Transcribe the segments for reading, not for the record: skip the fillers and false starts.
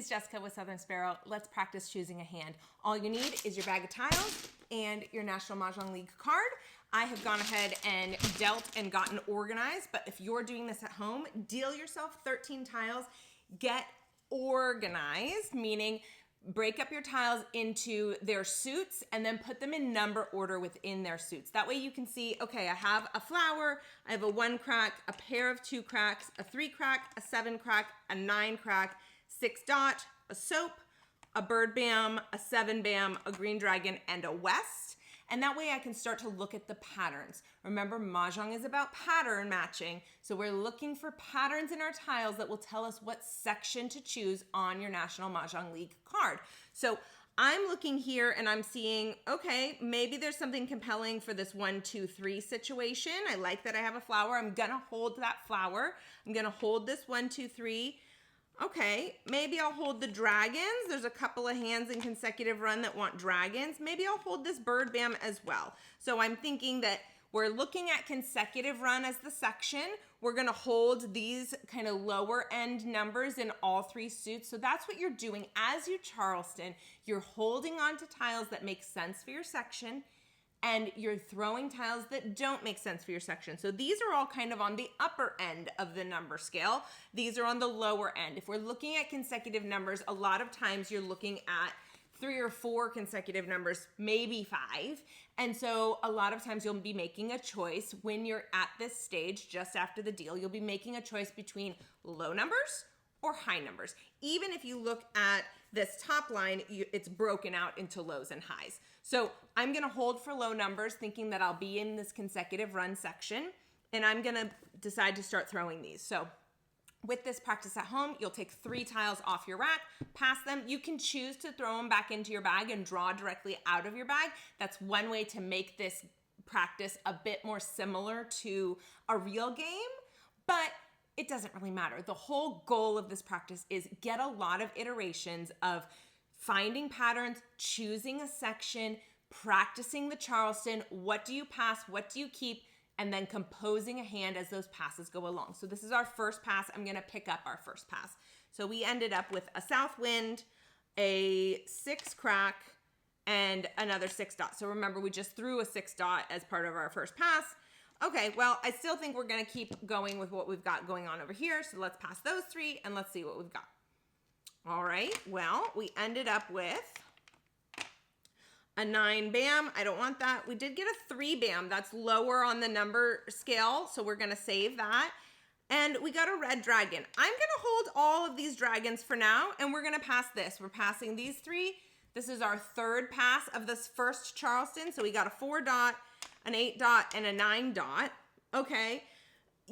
is Jessica with Southern Sparrow. Let's practice choosing a hand. All you need is your bag of tiles and your National Mahjong League card. I have gone ahead and dealt and gotten organized, but if you're doing this at home, deal yourself 13 tiles. Get organized, meaning break up your tiles into their suits and then put them in number order within their suits. That way you can see, okay, I have a flower, I have a 1 crack, a pair of 2 cracks, a 3 crack, a 7 crack, a 9 crack, 6 dot, a soap, a bird bam, a 7 bam, a green dragon, and a west. And that way I can start to look at the patterns. Remember, Mahjong is about pattern matching. So we're looking for patterns in our tiles that will tell us what section to choose on your National Mahjong League card. So I'm looking here and I'm seeing, okay, maybe there's something compelling for this 1, 2, 3 situation. I like that I have a flower. I'm gonna hold that flower. I'm gonna hold this 1, 2, 3. Okay, maybe I'll hold the dragons. There's a couple of hands in consecutive run that want dragons. Maybe I'll hold this bird bam as well. So I'm thinking that we're looking at consecutive run as the section. We're gonna hold these kind of lower end numbers in all 3 suits. So that's what you're doing as you Charleston. You're holding on to tiles that make sense for your section, and you're throwing tiles that don't make sense for your section. So these are all kind of on the upper end of the number scale. These are on the lower end. If we're looking at consecutive numbers, a lot of times you're looking at 3 or 4 consecutive numbers, maybe 5. And so a lot of times you'll be making a choice when you're at this stage, just after the deal, you'll be making a choice between low numbers or high numbers. Even if you look at this top line, it's broken out into lows and highs. So I'm gonna hold for low numbers, thinking that I'll be in this consecutive run section, and I'm gonna decide to start throwing these. So with this practice at home, you'll take 3 tiles off your rack, pass them. You can choose to throw them back into your bag and draw directly out of your bag. That's one way to make this practice a bit more similar to a real game, but it doesn't really matter. The whole goal of this practice is get a lot of iterations of finding patterns, choosing a section, practicing the Charleston, what do you pass, what do you keep, and then composing a hand as those passes go along. So this is our first pass. I'm gonna pick up our first pass. So we ended up with a south wind, a 6 crack, and another 6 dot. So remember, we just threw a 6 dot as part of our first pass. Okay, well, I still think we're gonna keep going with what we've got going on over here. So let's pass those 3 and let's see what we've got. All right, well, we ended up with a 9 bam. I don't want that. We did get a 3 bam. That's lower on the number scale, so we're gonna save that. And we got a red dragon. I'm gonna hold all of these dragons for now, and we're gonna pass this. We're passing these 3. This is our 3rd pass of this first Charleston. So we got a 4 dot, an 8 dot, and a 9 dot. Okay.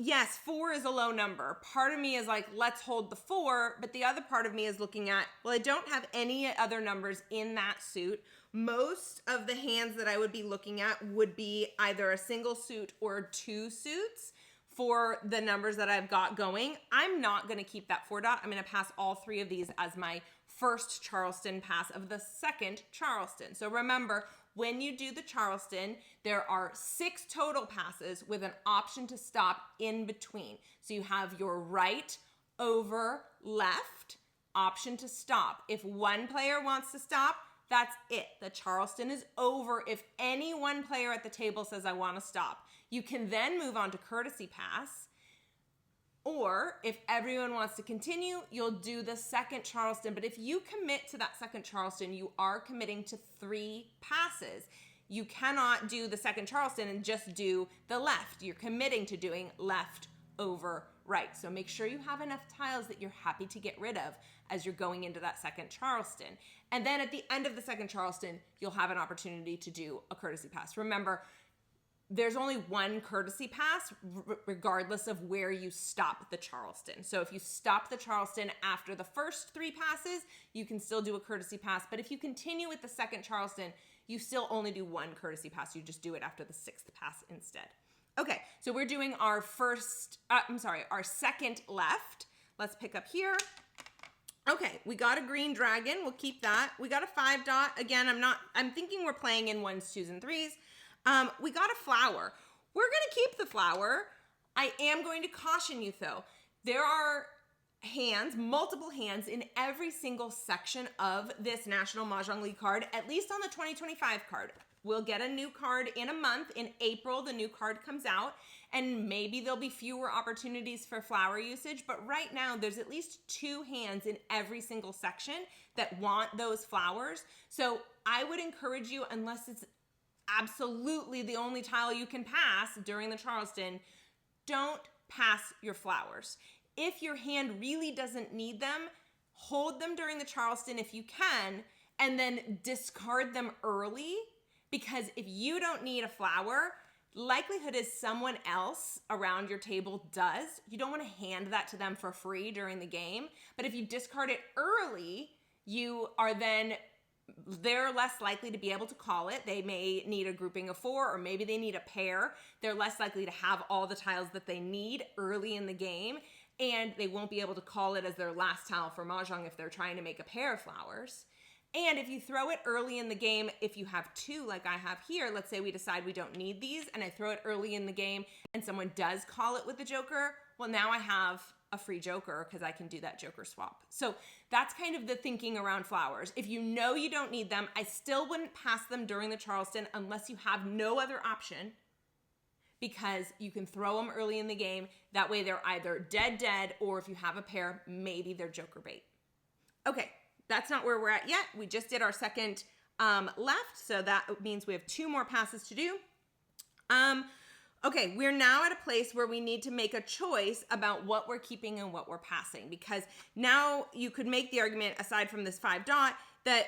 Yes, 4 is a low number. Part of me is like, let's hold the 4, but the other part of me is looking at, well, I don't have any other numbers in that suit. Most of the hands that I would be looking at would be either a single suit or 2 suits for the numbers that I've got going. I'm not gonna keep that 4 dot. I'm gonna pass all 3 of these as my first Charleston pass of the second Charleston. So remember, when you do the Charleston, there are 6 total passes with an option to stop in between. So you have your right over left option to stop. If one player wants to stop, that's it. The Charleston is over if any one player at the table says, I want to stop. You can then move on to courtesy pass. Or if everyone wants to continue, you'll do the second Charleston. But if you commit to that second Charleston, you are committing to 3 passes. You cannot do the second Charleston and just do the left. You're committing to doing left over right. So make sure you have enough tiles that you're happy to get rid of as you're going into that second Charleston. And then at the end of the second Charleston, you'll have an opportunity to do a courtesy pass. Remember, there's only one courtesy pass regardless of where you stop the Charleston. So if you stop the Charleston after the first 3 passes, you can still do a courtesy pass. But if you continue with the second Charleston, you still only do 1 courtesy pass. You just do it after the 6th pass instead. Okay, so we're doing our our second left. Let's pick up here. Okay, we got a green dragon. We'll keep that. We got a 5 dot. Again, I'm thinking we're playing in 1s, 2s, and 3s. We got a flower. We're gonna keep the flower. I am going to caution you though. There are hands, multiple hands in every single section of this National Mahjong League card, at least on the 2025 card. We'll get a new card in a month. In April, the new card comes out, and maybe there'll be fewer opportunities for flower usage, but right now there's at least 2 hands in every single section that want those flowers. So I would encourage you, unless it's absolutely the only tile you can pass during the Charleston, don't pass your flowers. If your hand really doesn't need them, hold them during the Charleston if you can, and then discard them early, because if you don't need a flower, likelihood is someone else around your table does. You don't want to hand that to them for free during the game, but if you discard it early, they're less likely to be able to call it. They may need a grouping of 4, or maybe they need a pair. They're less likely to have all the tiles that they need early in the game, and they won't be able to call it as their last tile for Mahjong if they're trying to make a pair of flowers. And if you throw it early in the game, if you have 2 like I have here, let's say we decide we don't need these, and I throw it early in the game and someone does call it with the joker, well, now I have a free joker because I can do that joker swap. So that's kind of the thinking around flowers. If you know you don't need them, I still wouldn't pass them during the Charleston unless you have no other option, because you can throw them early in the game. That way they're either dead, or if you have a pair, maybe they're joker bait. Okay, that's not where we're at yet. We just did our second left, so that means we have 2 more passes to do. Okay, we're now at a place where we need to make a choice about what we're keeping and what we're passing, because now you could make the argument, aside from this 5 dot, that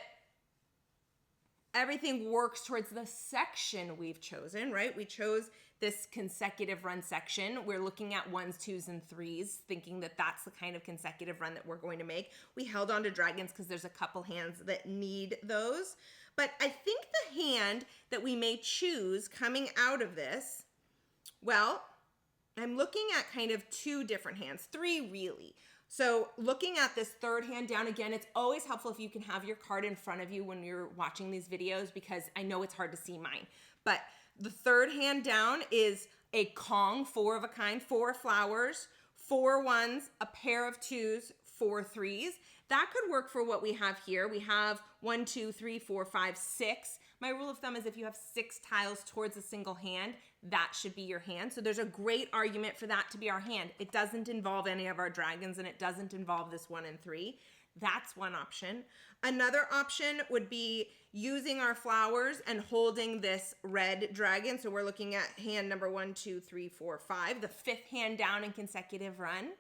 everything works towards the section we've chosen, right? We chose this consecutive run section. We're looking at 1s, 2s, and 3s, thinking that that's the kind of consecutive run that we're going to make. We held on to dragons because there's a couple hands that need those. But I think the hand that we may choose coming out of this, well, I'm looking at kind of 2 different hands, 3 really. So looking at this 3rd hand down, again, it's always helpful if you can have your card in front of you when you're watching these videos, because I know it's hard to see mine. But the 3rd hand down is a Kong, 4 of a kind, 4 flowers, 4 1s, a pair of 2s, 4 3s. That could work for what we have here. We have 1, 2, 3, 4, 5, 6. My rule of thumb is if you have 6 tiles towards a single hand, that should be your hand. So there's a great argument for that to be our hand. It doesn't involve any of our dragons, and it doesn't involve this 1 and 3. That's one option. Another option would be using our flowers and holding this red dragon. So we're looking at hand number 1, 2, 3, 4, 5, the 5th hand down in consecutive run.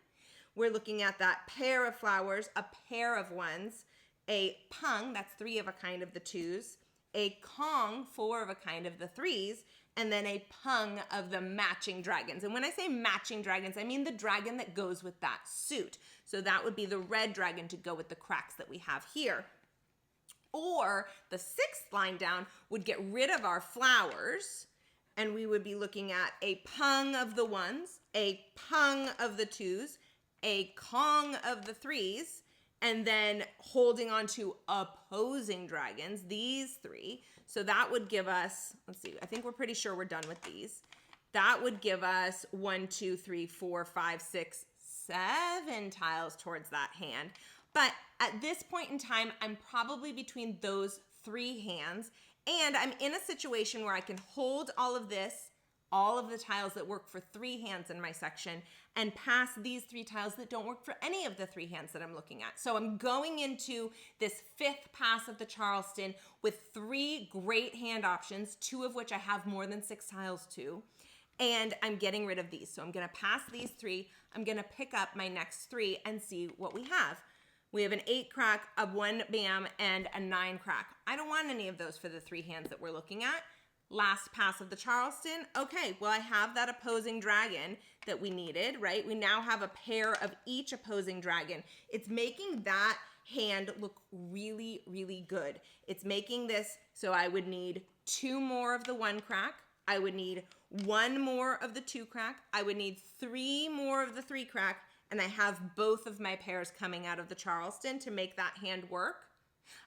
We're looking at that pair of flowers, a pair of 1s, a pung, that's 3 of a kind of the 2s, a Kong, 4 of a kind of the 3s, and then a pung of the matching dragons. And when I say matching dragons, I mean the dragon that goes with that suit. So that would be the red dragon to go with the cracks that we have here. Or the 6th line down would get rid of our flowers, and we would be looking at a pung of the 1s, a pung of the 2s, a Kong of the 3s, and then holding on to opposing dragons, these 3. So that would give us, let's see, I think we're pretty sure we're done with these. That would give us 1, 2, 3, 4, 5, 6, 7 tiles towards that hand. But at this point in time, I'm probably between those 3 hands, and I'm in a situation where I can hold all of this, all of the tiles that work for 3 hands in my section, and pass these 3 tiles that don't work for any of the 3 hands that I'm looking at. So I'm going into this 5th pass of the Charleston with 3 great hand options, 2 of which I have more than 6 tiles to, and I'm getting rid of these. So I'm gonna pass these 3, I'm gonna pick up my next 3 and see what we have. We have an 8 crack, a 1 bam, and a 9 crack. I don't want any of those for the 3 hands that we're looking at. Last pass of the Charleston. Okay, well, I have that opposing dragon that we needed, right? We now have a pair of each opposing dragon. It's making that hand look really, really good. It's making this, so I would need 2 more of the 1 crack. I would need 1 more of the 2 crack. I would need 3 more of the 3 crack, and I have both of my pairs coming out of the Charleston to make that hand work.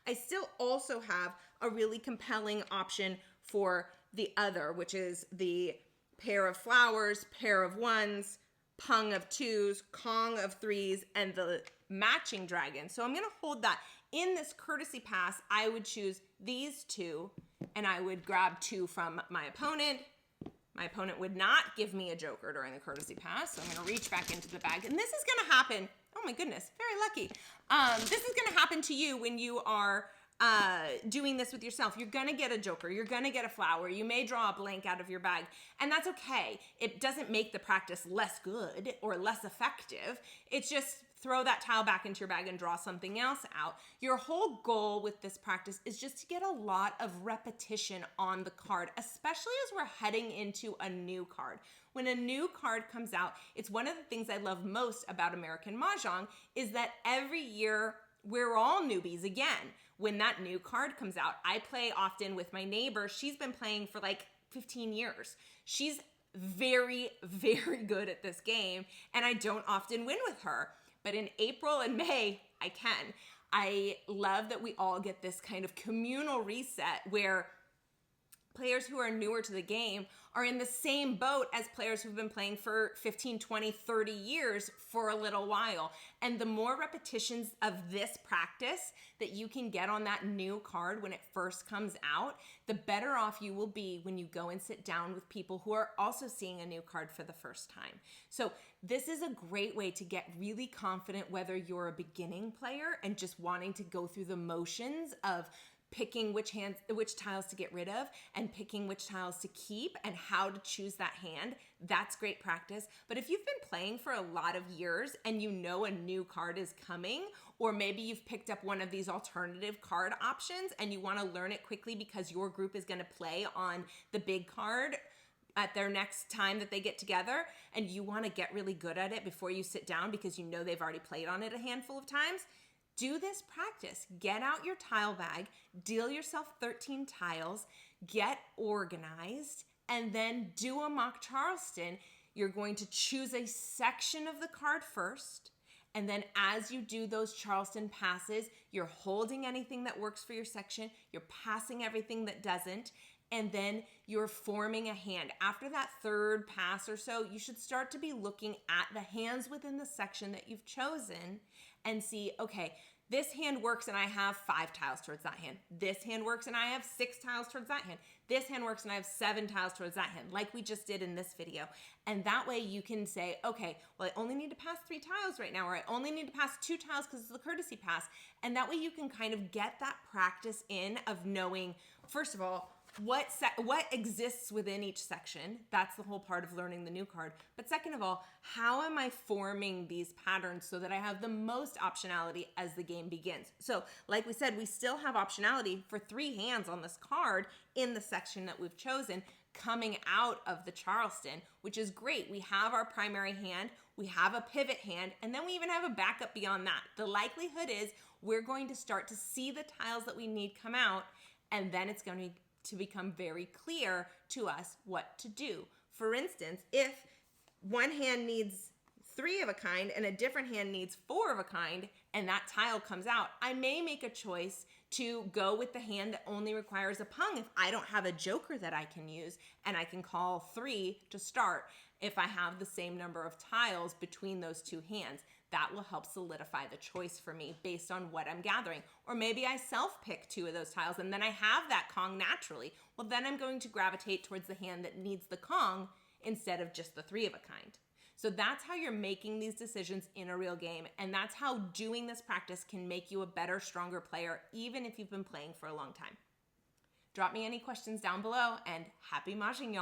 I still also have a really compelling option for the other, which is the pair of flowers, pair of 1s, Pung of 2s, Kong of 3s, and the matching dragon. So I'm gonna hold that. In this courtesy pass, I would choose these 2, and I would grab 2 from my opponent. My opponent would not give me a joker during the courtesy pass, so I'm gonna reach back into the bag. And this is gonna happen, oh my goodness, very lucky. This is gonna happen to you when you are doing this with yourself. You're gonna get a joker, you're gonna get a flower, you may draw a blank out of your bag, and that's okay. It doesn't make the practice less good or less effective. It's just throw that tile back into your bag and draw something else out. Your whole goal with this practice is just to get a lot of repetition on the card, especially as we're heading into a new card. When a new card comes out, it's one of the things I love most about American Mahjong is that every year we're all newbies again. When that new card comes out, I play often with my neighbor. She's been playing for like 15 years. She's very, very good at this game, and I don't often win with her. But in April and May, I can. I love that we all get this kind of communal reset where players who are newer to the game are in the same boat as players who've been playing for 15, 20, 30 years for a little while. And the more repetitions of this practice that you can get on that new card when it first comes out, the better off you will be when you go and sit down with people who are also seeing a new card for the first time. So this is a great way to get really confident whether you're a beginning player and just wanting to go through the motions of picking which tiles to get rid of and picking which tiles to keep and how to choose that hand. That's great practice. But if you've been playing for a lot of years and you know a new card is coming, or maybe you've picked up one of these alternative card options and you want to learn it quickly because your group is going to play on the big card at their next time that they get together, and you want to get really good at it before you sit down because you know they've already played on it a handful of times, do this practice. Get out your tile bag, deal yourself 13 tiles, get organized, and then do a mock Charleston. You're going to choose a section of the card first, and then as you do those Charleston passes, you're holding anything that works for your section, you're passing everything that doesn't, and then you're forming a hand. After that third pass or so, you should start to be looking at the hands within the section that you've chosen and see, okay, this hand works and I have 5 tiles towards that hand. This hand works and I have 6 tiles towards that hand. This hand works and I have 7 tiles towards that hand, like we just did in this video. And that way you can say, okay, well, I only need to pass 3 tiles right now, or I only need to pass 2 tiles because it's the courtesy pass. And that way you can kind of get that practice in of knowing, first of all, what exists within each section. That's the whole part of learning the new card. But second of all, how am I forming these patterns so that I have the most optionality as the game begins? So like we said, we still have optionality for 3 hands on this card in the section that we've chosen coming out of the Charleston, which is great. We have our primary hand, we have a pivot hand, and then we even have a backup beyond that. The likelihood is we're going to start to see the tiles that we need come out, and then it's going to become very clear to us what to do. For instance, if one hand needs 3 of a kind and a different hand needs 4 of a kind, and that tile comes out, I may make a choice to go with the hand that only requires a pung if I don't have a joker that I can use, and I can call 3 to start if I have the same number of tiles between those 2 hands. That will help solidify the choice for me based on what I'm gathering. Or maybe I self-pick 2 of those tiles and then I have that Kong naturally. Well, then I'm going to gravitate towards the hand that needs the Kong instead of just the 3 of a kind. So that's how you're making these decisions in a real game, and that's how doing this practice can make you a better, stronger player, even if you've been playing for a long time. Drop me any questions down below, and happy mahjong, y'all.